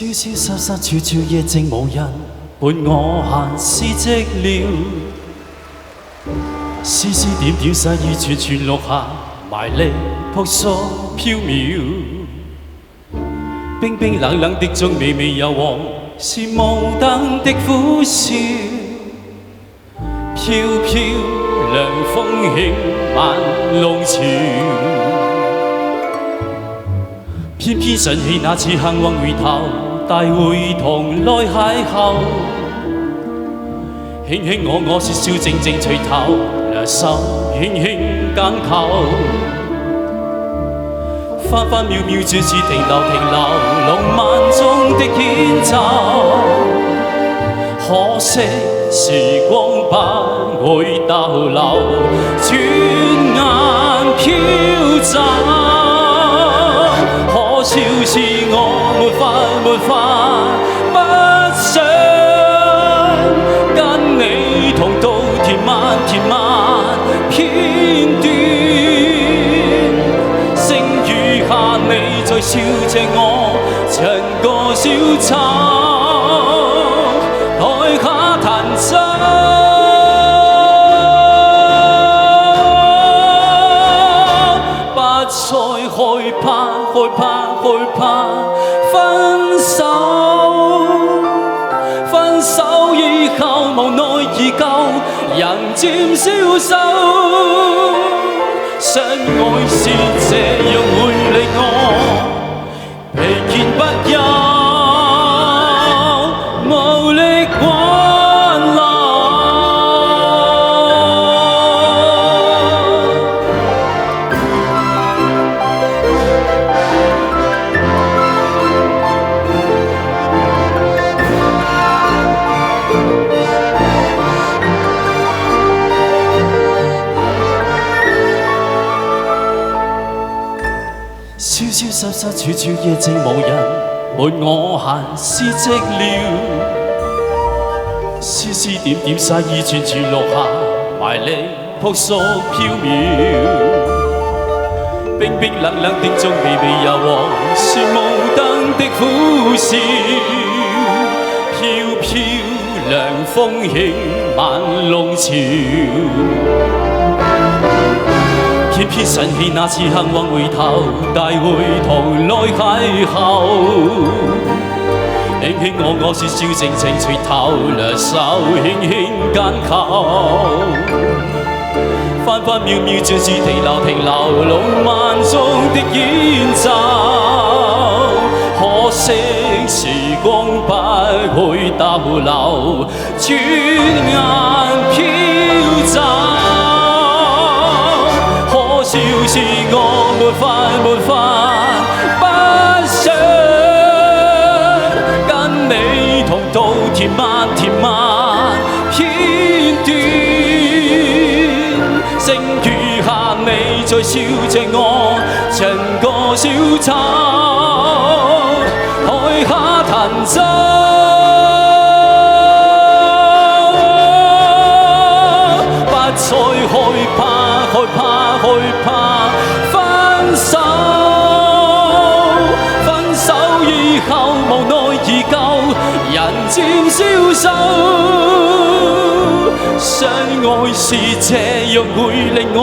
蕭蕭瑟瑟，悄悄夜靜無人伴我閒思寂寥，絲絲點點細雨串串落下，埋嚟撲朔飄渺。冰冰冷冷的鐘微微柔和，是無燈的苦笑。飄飄涼風輕晚弄潮，偏偏想起那次幸運回頭，大會堂內邂逅，輕輕我說笑靜靜垂頭，兩手輕輕緊扣，分分秒秒轉似停留浪漫中的牽奏，可惜時光不會逗留，轉眼飄走。可笑是我沒法不想跟你同渡甜蜜片段，剩餘下你在笑着我，像個小丑台下彈奏，不再害怕分手，分手以後無奈已夠，人漸消瘦，相愛是這樣會令我疲倦不休，無力挽留。蕭蕭瑟瑟，悄悄夜靜無人伴我閒思寂寥，絲絲點點細雨串串落下，埋嚟撲朔飄渺。冰冰冷冷的鐘微微柔和，是無燈的苦笑。飄飄涼風輕晚弄潮，偏偏想起那次幸運回頭，大會堂內邂逅，輕輕我說笑靜靜垂頭，兩手輕輕緊扣，分分秒秒像是停留浪漫中的演奏，可惜時光不會逗留，轉眼飄走。可笑是我沒法不想跟你同渡甜蜜片段，剩餘下你在笑着我，像個小丑台下彈奏，不再害怕分手，分手以後無奈已夠，人漸消瘦，相愛是這樣會令我